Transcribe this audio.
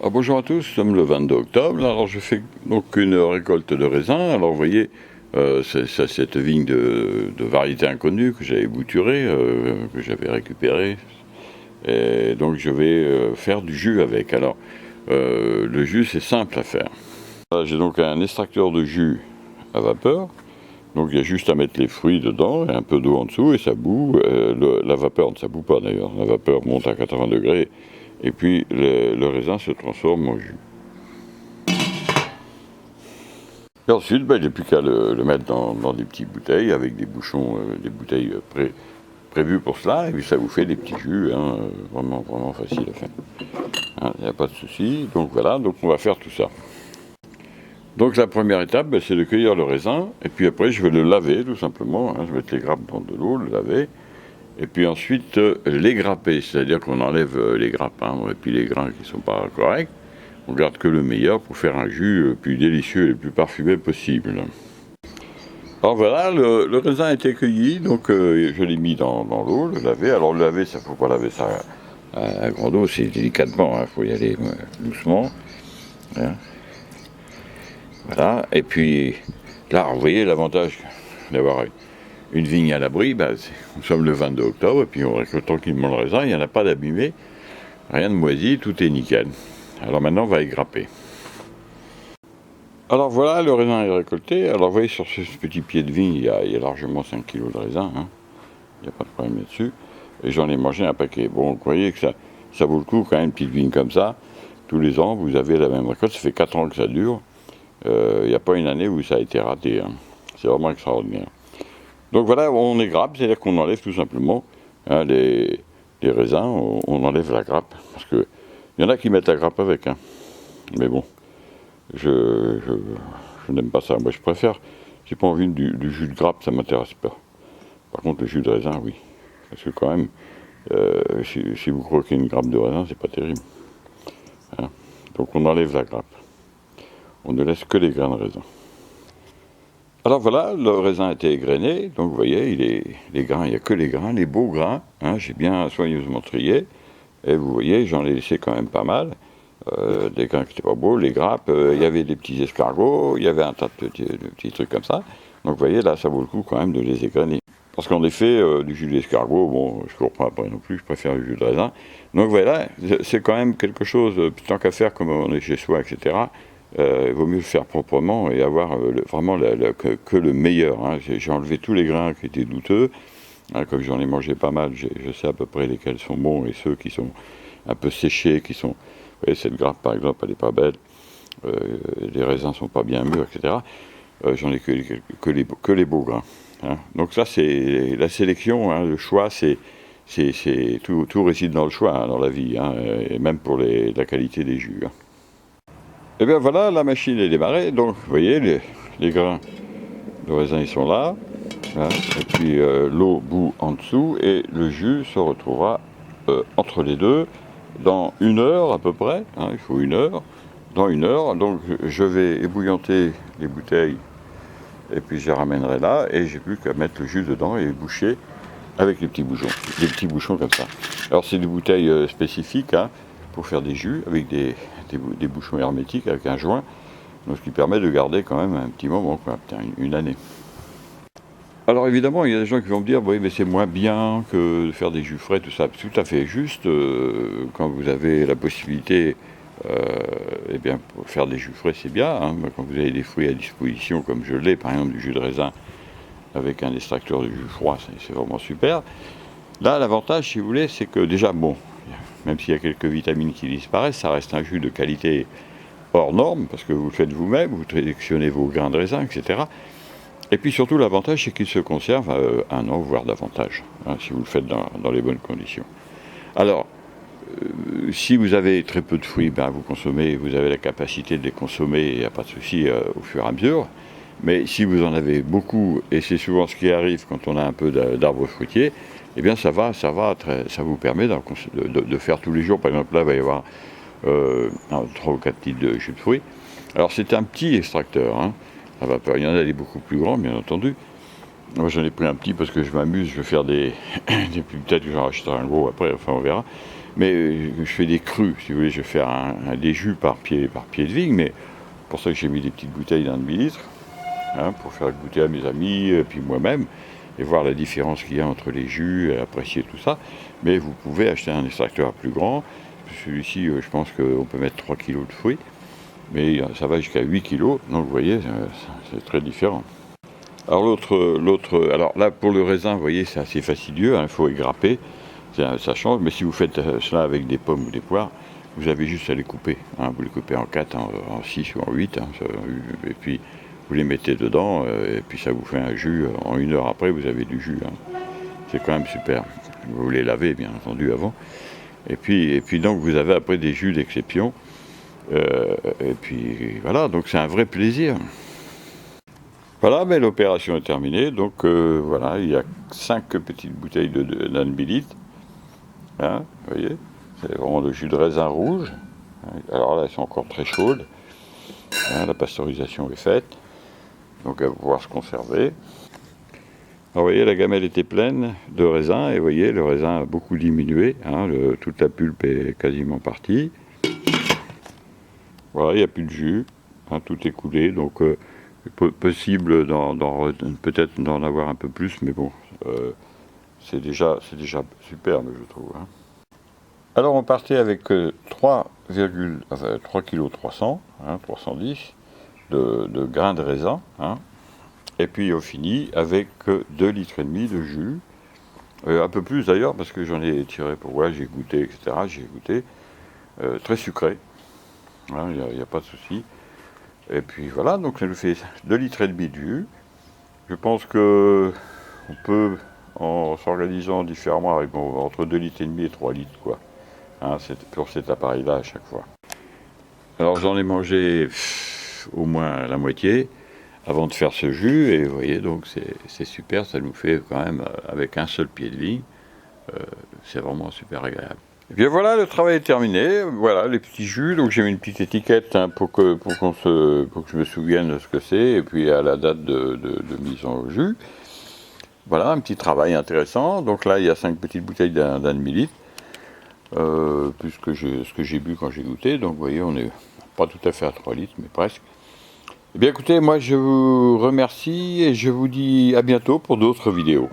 Bonjour à tous, nous sommes le 22 octobre. Alors je fais donc une récolte de raisins. Alors vous voyez, c'est cette vigne de variété inconnue que j'avais bouturée, que j'avais récupérée. Et donc je vais faire du jus avec. Alors le jus c'est simple à faire. J'ai donc un extracteur de jus à vapeur. Donc il y a juste à mettre les fruits dedans et un peu d'eau en dessous et ça bout. La vapeur, ça bout pas d'ailleurs. La vapeur monte à 80 degrés et puis le raisin se transforme en jus. Et ensuite, il n'y a plus qu'à le mettre dans des petites bouteilles avec des bouchons, des bouteilles prévues pour cela, et puis ça vous fait des petits jus, hein, vraiment facile à faire. Il n'y a pas de souci. Donc voilà, donc on va faire tout ça. Donc la première étape, c'est de cueillir le raisin, et puis après je vais le laver tout simplement. Je vais mettre les grappes dans de l'eau, le laver, et puis ensuite les grapper, c'est-à-dire qu'on enlève les grappes, et puis les grains qui ne sont pas corrects. On garde que le meilleur pour faire un jus le plus délicieux et le plus parfumé possible. Alors voilà, le raisin a été cueilli, donc je l'ai mis dans l'eau, le laver. Alors le laver, ça ne faut pas laver ça à grande eau, c'est délicatement, il faut y aller doucement. Hein. Voilà, et puis là, vous voyez l'avantage d'avoir une vigne à l'abri, nous sommes le 22 octobre, et puis on récolte tranquillement le raisin, il n'y en a pas d'abîmé, rien de moisi, tout est nickel. Alors maintenant, on va y grapper. Alors voilà, le raisin est récolté. Alors vous voyez, sur ce petit pied de vigne, il y a largement 5 kg de raisin. Il n'y a pas de problème là-dessus. Et j'en ai mangé un paquet. Bon, vous voyez que ça vaut le coup quand même, une petite vigne comme ça. Tous les ans, vous avez la même récolte. Ça fait 4 ans que ça dure. Il n'y a pas une année où ça a été raté. C'est vraiment extraordinaire. Donc voilà, on les grappe, c'est-à-dire qu'on enlève tout simplement les raisins. On enlève la grappe. Parce qu'il y en a qui mettent la grappe avec. Mais bon. Je n'aime pas ça. Moi, je préfère. J'ai pas envie du jus de grappe, ça m'intéresse pas. Par contre, le jus de raisin, oui. Parce que quand même, si vous croquez une grappe de raisin, c'est pas terrible. Donc on enlève la grappe. On ne laisse que les grains de raisin. Alors voilà, le raisin a été égrené. Donc vous voyez, les grains, il n'y a que les grains, les beaux grains. J'ai bien soigneusement trié. Et vous voyez, j'en ai laissé quand même pas mal. Des grains qui n'étaient pas beaux, les grappes, il y avait des petits escargots, il y avait un tas de petits trucs comme ça. Donc vous voyez, là, ça vaut le coup quand même de les égrener. Parce qu'en effet, du jus d'escargot, bon, je ne cours pas après non plus, je préfère le jus de raisin. Donc voilà, c'est quand même quelque chose, tant qu'à faire comme on est chez soi, etc., il vaut mieux le faire proprement et avoir vraiment que le meilleur. J'ai enlevé tous les grains qui étaient douteux. Comme j'en ai mangé pas mal, je sais à peu près lesquels sont bons et ceux qui sont un peu séchés, qui sont... Vous voyez, cette grappe, par exemple, elle n'est pas belle. Les raisins sont pas bien mûrs, etc. J'en ai que les beaux grains. Donc ça, c'est la sélection, le choix, tout réside dans le choix, dans la vie, et même pour la qualité des jus. Et bien voilà, la machine est démarrée. Donc, vous voyez, les grains de raisin, ils sont là. Et puis l'eau bout en dessous et le jus se retrouvera entre les deux dans 1 heure à peu près. Il faut 1 heure. Dans 1 heure, donc je vais ébouillanter les bouteilles et puis je les ramènerai là et j'ai plus qu'à mettre le jus dedans et boucher avec les petits bouchons comme ça. Alors c'est des bouteilles spécifiques pour faire des jus avec des bouchons hermétiques avec un joint, donc ce qui permet de garder quand même un petit moment, une année. Alors évidemment, il y a des gens qui vont me dire, oui, mais c'est moins bien que de faire des jus frais, tout ça. C'est tout à fait juste. Quand vous avez la possibilité, pour faire des jus frais, c'est bien. Quand vous avez des fruits à disposition, comme je l'ai, par exemple du jus de raisin, avec un extracteur de jus froid, c'est vraiment super. Là, l'avantage, si vous voulez, c'est que déjà, bon, même s'il y a quelques vitamines qui disparaissent, ça reste un jus de qualité hors norme, parce que vous le faites vous-même, vous sélectionnez vos grains de raisin, etc. Et puis surtout, l'avantage, c'est qu'il se conserve 1 an, voire davantage, si vous le faites dans les bonnes conditions. Alors, si vous avez très peu de fruits, vous avez la capacité de les consommer, il n'y a pas de souci au fur et à mesure. Mais si vous en avez beaucoup, et c'est souvent ce qui arrive quand on a un peu d'arbres fruitiers, eh bien ça vous permet de faire tous les jours. Par exemple, là, il va y avoir 3 ou 4 litres de jus de fruits. Alors c'est un petit extracteur, à vapeur. Il y en a des beaucoup plus grands, bien entendu. Moi, j'en ai pris un petit parce que je m'amuse. Je vais faire peut-être que j'en rachèterai un gros après, enfin on verra. Mais je fais des crus, si vous voulez, je vais faire des jus par pied de vigne, mais pour ça que j'ai mis des petites bouteilles d'un demi-litre, hein, pour faire goûter à mes amis, et puis moi-même, et voir la différence qu'il y a entre les jus, et apprécier tout ça. Mais vous pouvez acheter un extracteur plus grand. Celui-ci, je pense qu'on peut mettre 3 kg de fruits, mais ça va jusqu'à 8 kg, donc vous voyez, c'est très différent. Alors alors là pour le raisin, vous voyez, c'est assez fastidieux, hein, il faut égrapper, ça change, mais si vous faites cela avec des pommes ou des poires, vous avez juste à les couper, hein, vous les coupez en 4, en 6 ou en 8, hein, et puis vous les mettez dedans, et puis ça vous fait un jus, en 1 heure après vous avez du jus, hein. C'est quand même super. Vous les lavez bien entendu avant, et puis donc vous avez après des jus d'exception, et puis voilà, donc c'est un vrai plaisir. Voilà, mais l'opération est terminée, donc voilà, il y a 5 petites bouteilles d'un demi-litre, hein, vous voyez, c'est vraiment le jus de raisin rouge, alors là elles sont encore très chaudes, hein, la pasteurisation est faite, donc elle va pouvoir se conserver. Alors vous voyez, la gamelle était pleine de raisin, et vous voyez, le raisin a beaucoup diminué, hein, toute la pulpe est quasiment partie. Voilà, il n'y a plus de jus, hein, tout est coulé, donc possible peut-être d'en avoir un peu plus, mais bon, c'est déjà superbe, je trouve, hein. Alors on partait avec 3 kg 300, hein, 310 de grains de raisin, hein, et puis on finit avec 2,5 litres de jus, un peu plus d'ailleurs, parce que j'en ai tiré pour voir, j'ai goûté, etc. J'ai goûté, très sucré, hein, il n'y a pas de souci. Et puis voilà, donc ça nous fait 2,5 litres de jus. Je pense que on peut, en s'organisant différemment, avec entre 2,5 litres et 3 litres, quoi. Hein, c'est pour cet appareil-là à chaque fois. Alors j'en ai mangé au moins la moitié avant de faire ce jus, et vous voyez, donc c'est super, ça nous fait quand même, avec un seul pied de vigne, c'est vraiment super agréable. Et bien voilà, le travail est terminé. Voilà les petits jus. Donc j'ai mis une petite étiquette, hein, pour que je me souvienne de ce que c'est, et puis à la date de mise en jus. Voilà un petit travail intéressant. Donc là il y a 5 petites bouteilles d'un demi-litre, plus ce que j'ai bu quand j'ai goûté. Donc vous voyez, on n'est pas tout à fait à 3 litres, mais presque. Eh bien écoutez, moi je vous remercie et je vous dis à bientôt pour d'autres vidéos.